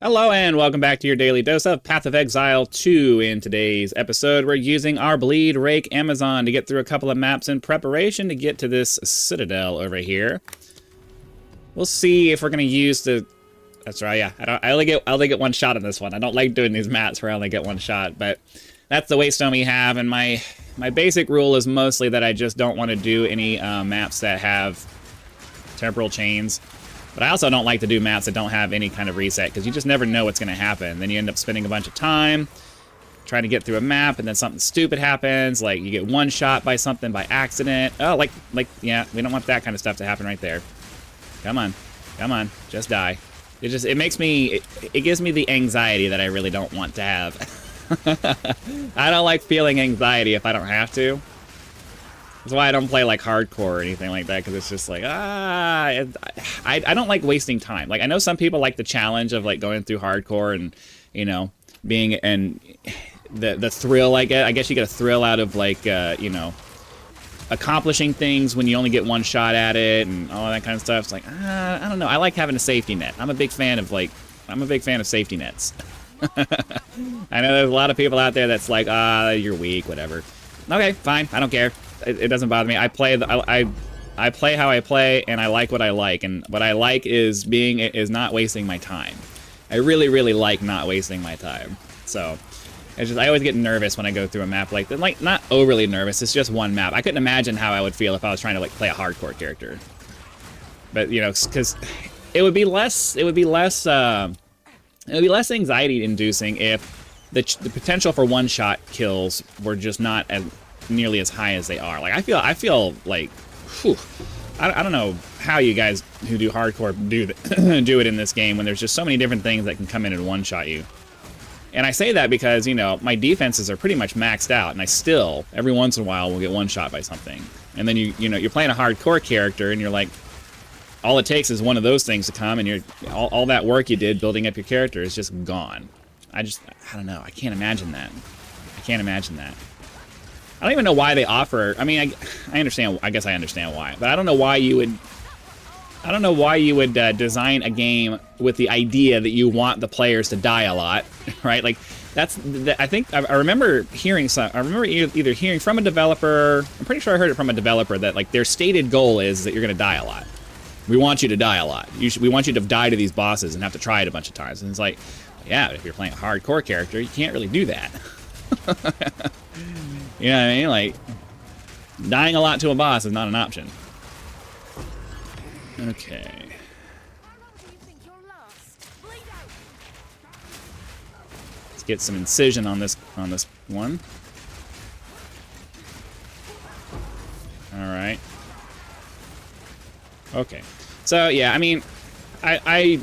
Hello and welcome back to your daily dose of Path of Exile 2. In today's episode, we're using our Bleed Rake Amazon to get through a couple of maps in preparation to get to this citadel over here. We'll see if we're going to use the... That's right, yeah. I only get one shot on this one. I don't like doing these maps where I only get one shot, but that's the waystone we have, and my basic rule is mostly that I just don't want to do any maps that have temporal chains. But I also don't like to do maps that don't have any kind of reset, because you just never know what's going to happen. Then you end up spending a bunch of time trying to get through a map, and then something stupid happens, like you get one shot by something by accident. Oh, yeah, we don't want that kind of stuff to happen right there. Come on, just die. It makes me, it gives me the anxiety that I really don't want to have. I don't like feeling anxiety if I don't have to. That's why I don't play like hardcore or anything like that, because it's just like, I don't like wasting time. Like, I know some people like the challenge of like going through hardcore and, you know, being, and the thrill, I guess you get a thrill out of like, you know, accomplishing things when you only get one shot at it and all that kind of stuff. It's like, I don't know. I like having a safety net. I'm a big fan of safety nets. I know there's a lot of people out there that's like, you're weak, whatever. Okay, fine. I don't care. It doesn't bother me. I play how I play, and I like what I like. And what I like is not wasting my time. I really, really like not wasting my time. So it's just, I always get nervous when I go through a map like that. Like, not overly nervous. It's just one map. I couldn't imagine how I would feel if I was trying to like play a hardcore character. But you know, because it would be less anxiety inducing if the potential for one-shot kills were just not as nearly as high as they are. Like, I feel like, whew, I don't know how you guys who do hardcore do it in this game when there's just so many different things that can come in and one-shot you. And I say that because, you know, my defenses are pretty much maxed out, and I still, every once in a while, will get one-shot by something. And then you know, you're playing a hardcore character, and you're like, all it takes is one of those things to come, and all that work you did building up your character is just gone. I don't know. I can't imagine that. I don't even know why they offer. I mean, I understand. I guess I understand why, but I don't know why you would. I don't know why you would design a game with the idea that you want the players to die a lot, right? Like I think I remember hearing some. I remember either hearing from a developer. I'm pretty sure I heard it from a developer that like their stated goal is that you're going to die a lot. We want you to die a lot. We want you to die to these bosses and have to try it a bunch of times. And it's like, yeah, but if you're playing a hardcore character, you can't really do that. You know what I mean? Like, dying a lot to a boss is not an option. Okay. Let's get some incision on this one. All right. Okay. So yeah, I mean, I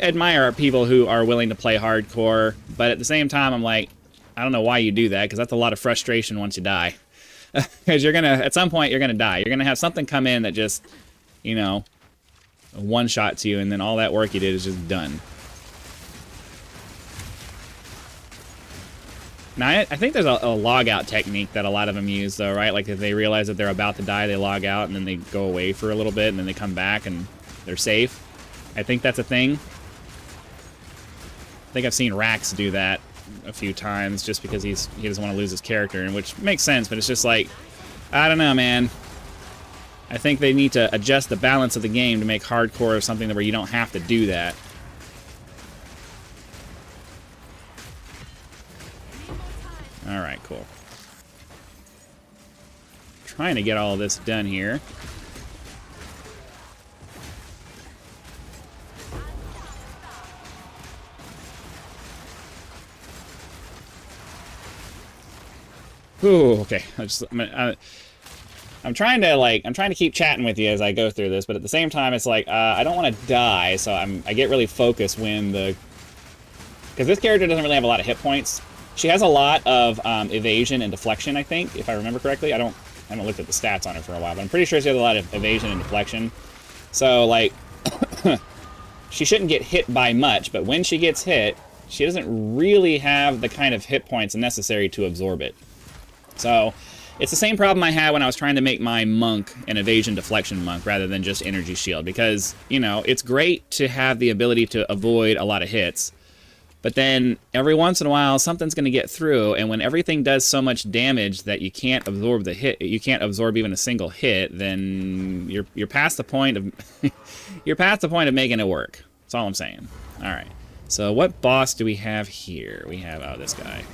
admire people who are willing to play hardcore, but at the same time, I'm like, I don't know why you do that, because that's a lot of frustration once you die. Because at some point, you're gonna die. You're gonna have something come in that just, you know, one-shots you, and then all that work you did is just done. Now, I think there's a log-out technique that a lot of them use, though, right? Like, if they realize that they're about to die, they log out, and then they go away for a little bit, and then they come back, and they're safe. I think that's a thing. I think I've seen Rax do that a few times, just because he doesn't want to lose his character, and which makes sense, but it's just like, I don't know, man. I think they need to adjust the balance of the game to make hardcore something where you don't have to do that. Alright, cool. Trying to get all of this done here. Ooh, okay. I'm trying to keep chatting with you as I go through this, but at the same time, it's like I don't want to die, so I get really focused when because this character doesn't really have a lot of hit points. She has a lot of evasion and deflection, I think, if I remember correctly. I haven't looked at the stats on her for a while, but I'm pretty sure she has a lot of evasion and deflection. So like, she shouldn't get hit by much, but when she gets hit, she doesn't really have the kind of hit points necessary to absorb it. So it's the same problem I had when I was trying to make my monk an evasion deflection monk rather than just energy shield, because, you know, it's great to have the ability to avoid a lot of hits, But then every once in a while, something's going to get through, and when everything does so much damage that you can't absorb the hit, you can't absorb even a single hit, then you're past the point of you're past the point of making it work. That's all I'm saying. All right. So what boss do we have here? We have this guy.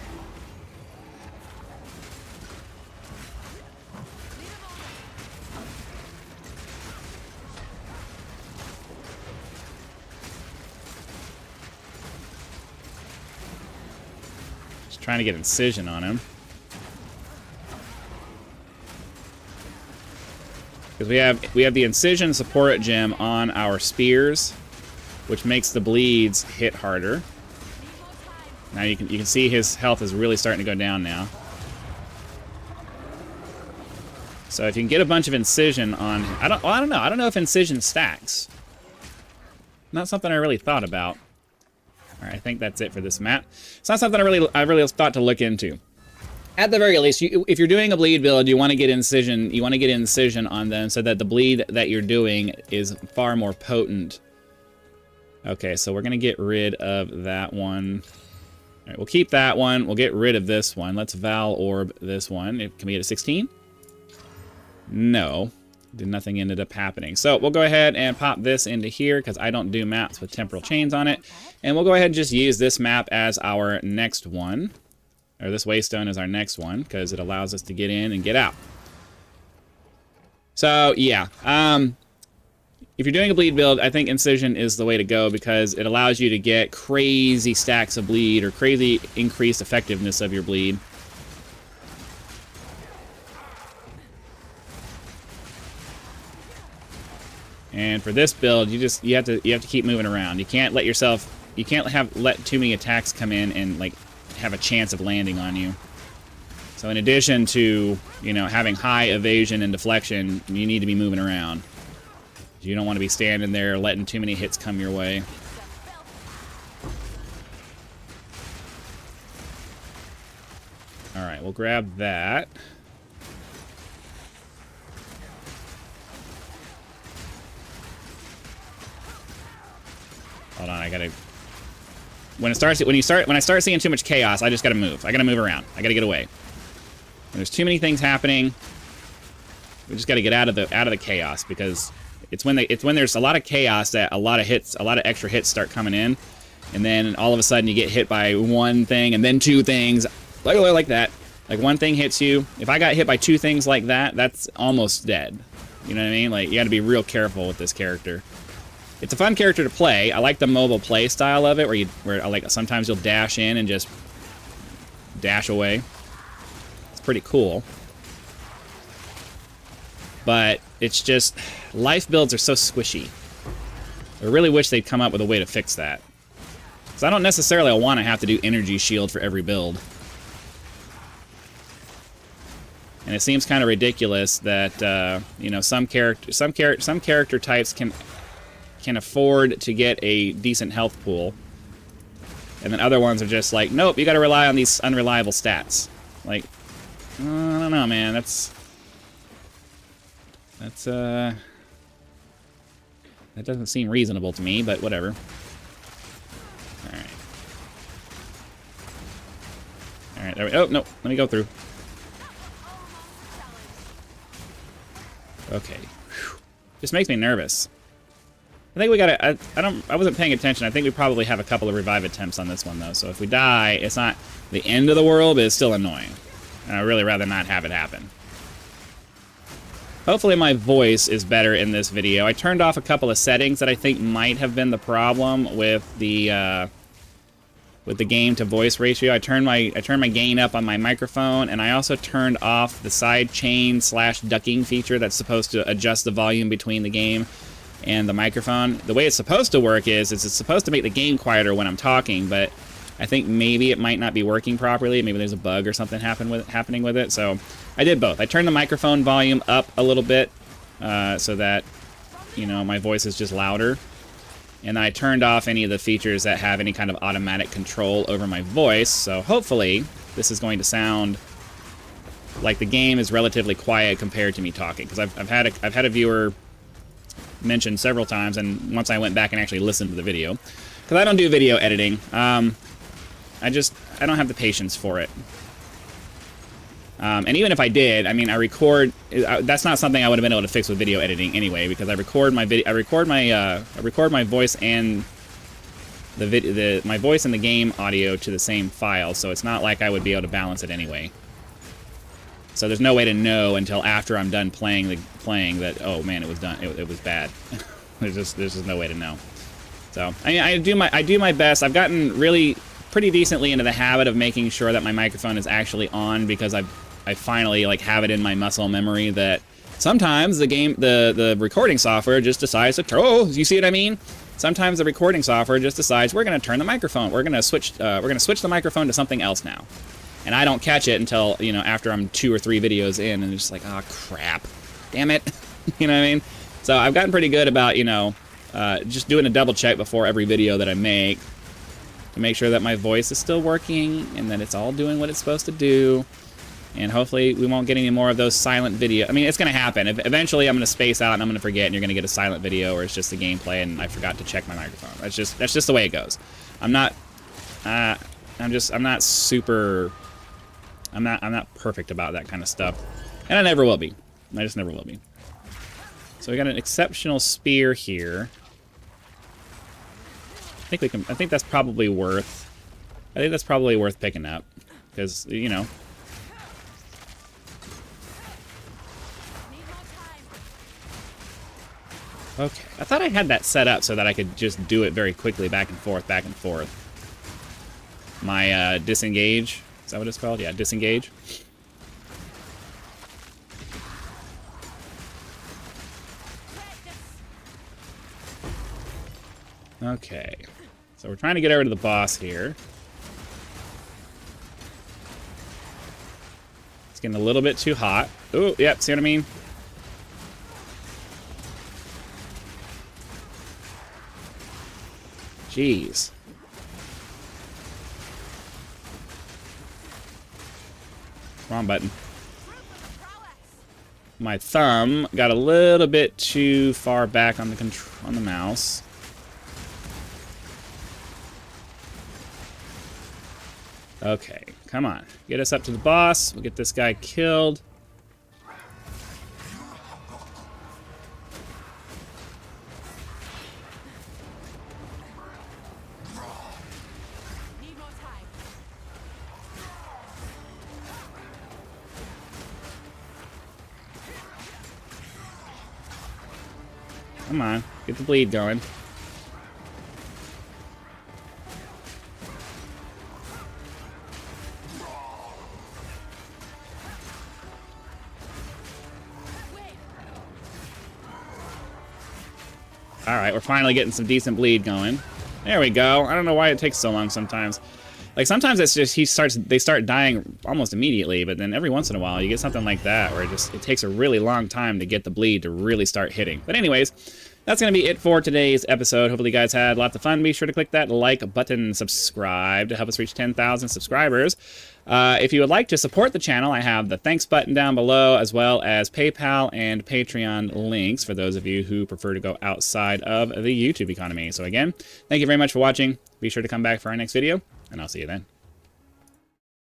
Trying to get incision on him. Because we have the incision support gem on our spears, which makes the bleeds hit harder. Now you can see his health is really starting to go down now. So if you can get a bunch of incision on, I don't know if incision stacks. Not something I really thought about. All right, I think that's it for this map. It's not something I really thought to look into. At the very least, if you're doing a bleed build, you want to get incision. You want to get incision on them so that the bleed that you're doing is far more potent. Okay, so we're gonna get rid of that one. All right, we'll keep that one. We'll get rid of this one. Let's Val Orb this one. Can we get a 16? No. Nothing ended up happening. So we'll go ahead and pop this into here because I don't do maps with temporal chains on it. And we'll go ahead and just use this map as our next one. Or this waystone is our next one because it allows us to get in and get out. So yeah, if you're doing a bleed build, I think incision is the way to go because it allows you to get crazy stacks of bleed or crazy increased effectiveness of your bleed. And for this build, you have to keep moving around. You can't let too many attacks come in and like have a chance of landing on you. So in addition to, you know, having high evasion and deflection, you need to be moving around. You don't want to be standing there letting too many hits come your way. All right, we'll grab that. Hold on, I gotta. When I start seeing too much chaos, I just gotta move. I gotta move around. I gotta get away. When there's too many things happening, we just gotta get out of the chaos because it's when there's a lot of chaos that a lot of extra hits start coming in, and then all of a sudden you get hit by one thing and then two things, like that. Like one thing hits you. If I got hit by two things like that, that's almost dead. You know what I mean? Like you gotta be real careful with this character. It's a fun character to play. I like the mobile play style of it, where sometimes you'll dash in and just dash away. It's pretty cool. But it's just life builds are so squishy. I really wish they'd come up with a way to fix that. Because I don't necessarily want to have to do energy shield for every build. And it seems kind of ridiculous that you know, some character types can afford to get a decent health pool, and then other ones are just like, nope, you got to rely on these unreliable stats. Like, I don't know, man. That doesn't seem reasonable to me, but whatever. All right, there we go. Oh no, let me go through. Okay, whew. Just makes me nervous. I think we gotta, I wasn't paying attention. I think we probably have a couple of revive attempts on this one, though. So if we die, it's not the end of the world, but it's still annoying. And I'd really rather not have it happen. Hopefully my voice is better in this video. I turned off a couple of settings that I think might have been the problem with the game to voice ratio. I turned my gain up on my microphone, and I also turned off the side chain / ducking feature that's supposed to adjust the volume between the game and the microphone. The way it's supposed to work is it's supposed to make the game quieter when I'm talking, but I think maybe it might not be working properly. Maybe there's a bug or something happening with it. So I did both. I turned the microphone volume up a little bit so that, you know, my voice is just louder. And I turned off any of the features that have any kind of automatic control over my voice. So hopefully this is going to sound like the game is relatively quiet compared to me talking. Because I've had a viewer mentioned several times, and once I went back and actually listened to the video, because I don't do video editing. I don't have the patience for it. And even if I did, I mean, I record. That's not something I would have been able to fix with video editing anyway, because I record my voice and my voice and the game audio to the same file, so it's not like I would be able to balance it anyway. So there's no way to know until after I'm done playing that, oh man, it was done. It was bad. there's just no way to know. So I mean, I do my best. I've gotten really pretty decently into the habit of making sure that my microphone is actually on, because I finally like have it in my muscle memory that sometimes the recording software just decides to throw. You see what I mean? Sometimes the recording software just decides we're going to turn the microphone. We're going to switch the microphone to something else now. And I don't catch it until, you know, after I'm 2 or 3 videos in, and it's just like, oh crap, damn it. You know what I mean? So I've gotten pretty good about, you know, just doing a double check before every video that I make to make sure that my voice is still working and that it's all doing what it's supposed to do. And hopefully we won't get any more of those silent video. I mean, it's going to happen. Eventually I'm going to space out and I'm going to forget, and you're going to get a silent video, or it's just the gameplay and I forgot to check my microphone. That's just the way it goes. I'm not perfect about that kind of stuff. And I never will be. I just never will be. So we got an exceptional spear here. I think that's probably worth picking up, because, you know, okay, I thought I had that set up so that I could just do it very quickly, back and forth, back and forth. My disengage, is that what it's called? Yeah, disengage. Okay, so we're trying to get over to the boss here. It's getting a little bit too hot. Ooh, yep, see what I mean? Jeez. Wrong button. My thumb got a little bit too far back on the mouse. Okay, come on. Get us up to the boss. We'll get this guy killed. Come on, get the bleed going. Alright, we're finally getting some decent bleed going. There we go. I don't know why it takes so long sometimes. Like, sometimes it's just they start dying almost immediately, but then every once in a while you get something like that where it takes a really long time to get the bleed to really start hitting. But anyways, that's going to be it for today's episode. Hopefully you guys had lots of fun. Be sure to click that like button, subscribe to help us reach 10,000 subscribers. If you would like to support the channel, I have the thanks button down below, as well as PayPal and Patreon links for those of you who prefer to go outside of the YouTube economy. So again, thank you very much for watching. Be sure to come back for our next video, and I'll see you then.